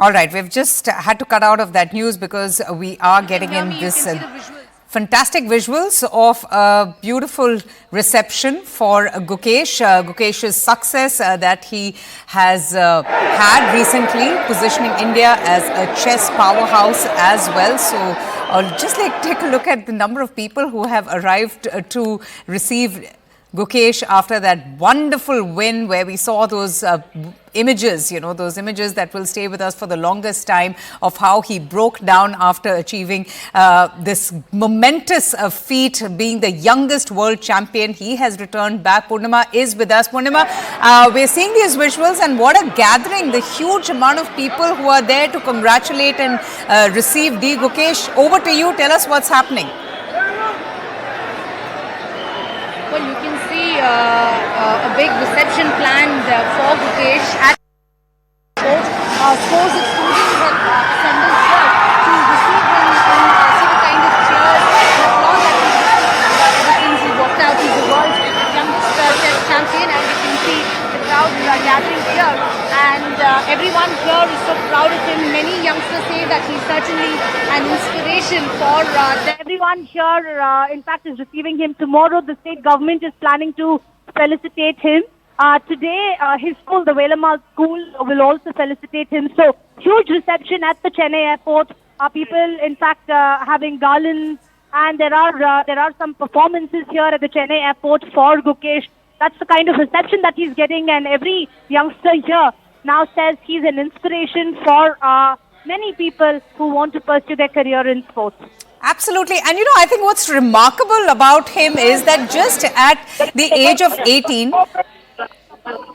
All right, we've just had to cut out of that news because we are getting in this fantastic visuals of a beautiful reception for Gukesh. Gukesh's success that he has had recently, positioning India as a chess powerhouse as well. So just take a look at the number of people who have arrived to receive Gukesh after that wonderful win where we saw those images, those images that will stay with us for the longest time of how he broke down after achieving this momentous feat, being the youngest world champion. He has returned back. Purnima is with us. Purnima, we're seeing these visuals and what a gathering, the huge amount of people who are there to congratulate and receive D. Gukesh. Over to you. Tell us what's happening. Well, you can see a big reception planned for Gukesh at scores of students have assembled here to receive him and see the kind of cheers and applause that he's received ever since he walked out. He's the world's youngest chess champion, and you can see the crowd gathering here, and everyone here is so proud of him. Many youngsters say that he's certainly an inspiration for everyone here. In fact, is receiving him tomorrow. The state government is planning to felicitate him. Today, his school, the Velamal school, will also felicitate him. So, huge reception at the Chennai airport. People, in fact, having garlands, and there are some performances here at the Chennai airport for Gukesh. That's the kind of reception that he's getting, and every youngster here now says he's an inspiration for many people who want to pursue their career in sports. Absolutely. And I think what's remarkable about him is that just at the age of 18,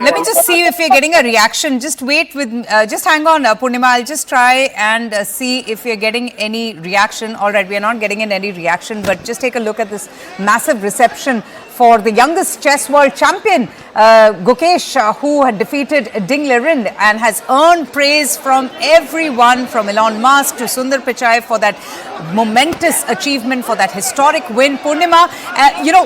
let me just see if we're getting a reaction. Just wait just hang on, Purnima. I'll just try and see if we're getting any reaction. All right, we are not getting in any reaction, but just take a look at this massive reception for the youngest chess world champion, Gukesh, who had defeated Ding Liren and has earned praise from everyone, from Elon Musk to Sundar Pichai, for that momentous achievement, for that historic win. Purnima,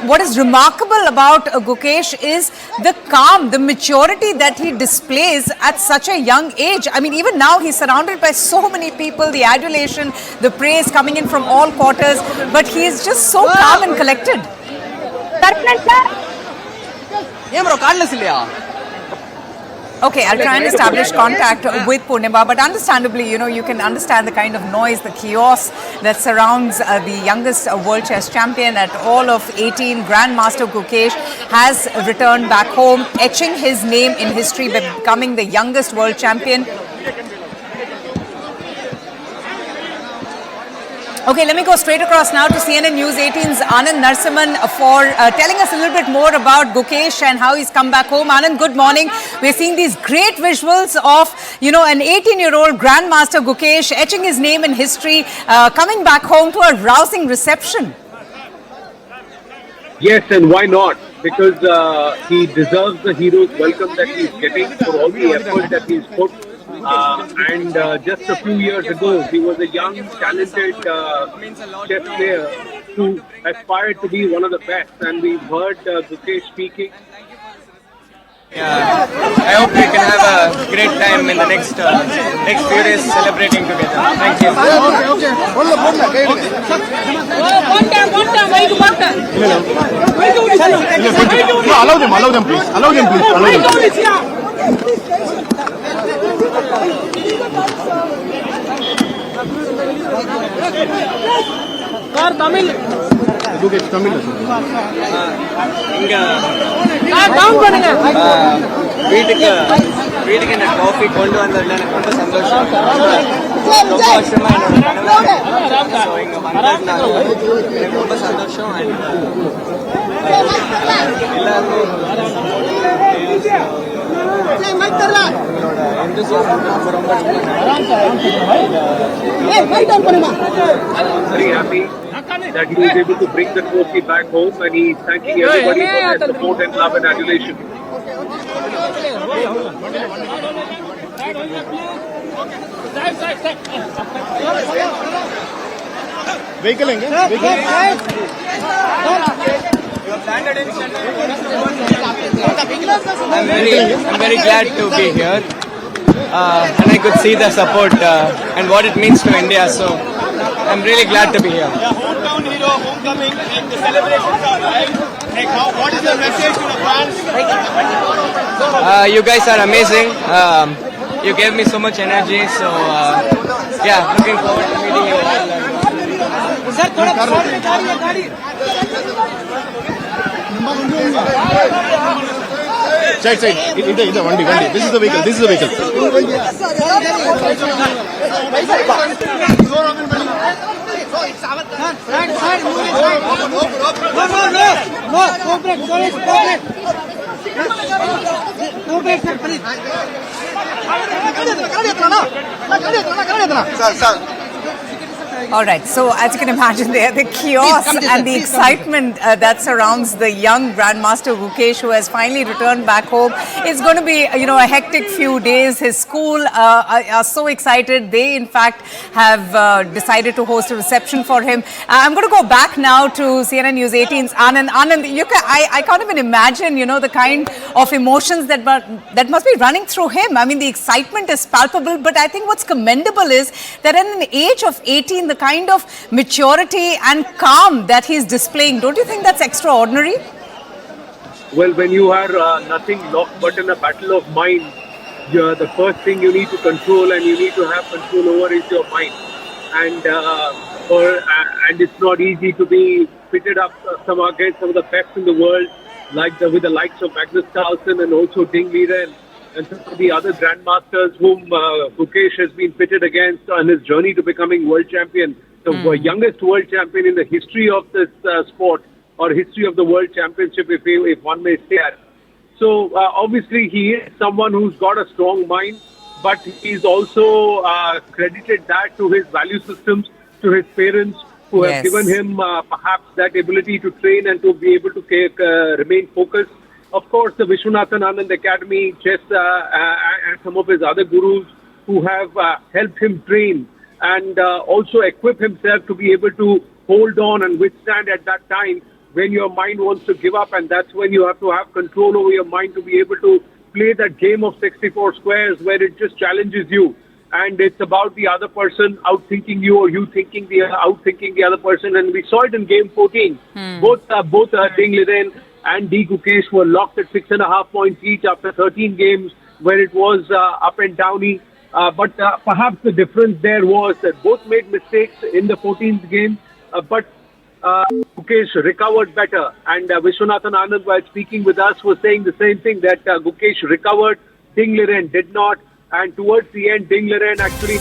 what is remarkable about Gukesh is the calm, the maturity that he displays at such a young age. I mean, even now he's surrounded by so many people, the adulation, the praise coming in from all quarters, but he is just so calm and collected. Okay, I'll try and establish contact with Purnima, but understandably, you can understand the kind of noise, the chaos that surrounds the youngest world chess champion at all of 18. Grandmaster Gukesh has returned back home, etching his name in history by becoming the youngest world champion. Okay, let me go straight across now to CNN News 18's Anand Narasimhan for telling us a little bit more about Gukesh and how he's come back home. Anand, good morning. We're seeing these great visuals of, an 18-year-old Grandmaster Gukesh etching his name in history, coming back home to a rousing reception. Yes, and why not? Because he deserves the hero's welcome that he's getting for all the effort that he's put. And just a few years ago, he was a young, talented chess player who aspired to be one of the best. And we've heard Gukesh speaking. Yeah, I hope we can have a great time in the next few days celebrating together. Thank you. Allow them, please. வீட்டுக்கு இந்த coffee கொண்டு வந்ததுல எனக்கு ரொம்ப சந்தோஷம். ரொம்ப வருஷமா என்னோட கனவு. ஸோ இங்கே வந்ததுனால எனக்கு ரொம்ப சந்தோஷம். எல்லாருமே Very happy that he was able to bring the trophy back home, and he's thanking everybody for their support and love and adulation. Vehicle I'm very glad to be here. and I could see the support and what it means to India. So I'm really glad to be here. Yeah, hometown hero, homecoming, and the celebrations are right. Like, what is your message to the fans? You guys are amazing. You gave me so much energy. So yeah, looking forward to meeting you all. Side. Ida, Vandi. This is the vehicle. All right, so as you can imagine there, the chaos and the excitement that surrounds the young Grandmaster Gukesh, who has finally returned back home. It's going to be, a hectic few days. His school are so excited. They, in fact, have decided to host a reception for him. I'm going to go back now to CNN News 18's Anand. Anand, I can't even imagine, the kind of emotions that must be running through him. I mean, the excitement is palpable, but I think what's commendable is that at an age of 18, the kind of maturity and calm that he's displaying, don't you think that's extraordinary? Well, when you are nothing lost but in a battle of mind, the first thing you need to control and you need to have control over is your mind. And it's not easy to be pitted up against some of the best in the world, with the likes of Magnus Carlsen and also Ding Liren and some of the other grandmasters whom Gukesh has been pitted against on his journey to becoming world champion, the youngest world champion in the history of this sport, or history of the world championship, if one may say that. So obviously he is someone who's got a strong mind, but he's also credited that to his value systems, to his parents, who have given him perhaps that ability to train and to be able to remain focused. Of course, the Vishwanathan Anand Academy, chess, and some of his other gurus who have helped him train and also equip himself to be able to hold on and withstand at that time when your mind wants to give up, and that's when you have to have control over your mind to be able to play that game of 64 squares where it just challenges you. And it's about the other person outthinking you, or you outthinking the other person. And we saw it in game 14. Both Ding Liren and D. Gukesh were locked at 6.5 points each after 13 games, where it was up and downy. But perhaps the difference there was that both made mistakes in the 14th game, but Gukesh recovered better. And Vishwanathan Anand, while speaking with us, was saying the same thing, that Gukesh recovered, Ding Liren did not. And towards the end, Ding Liren actually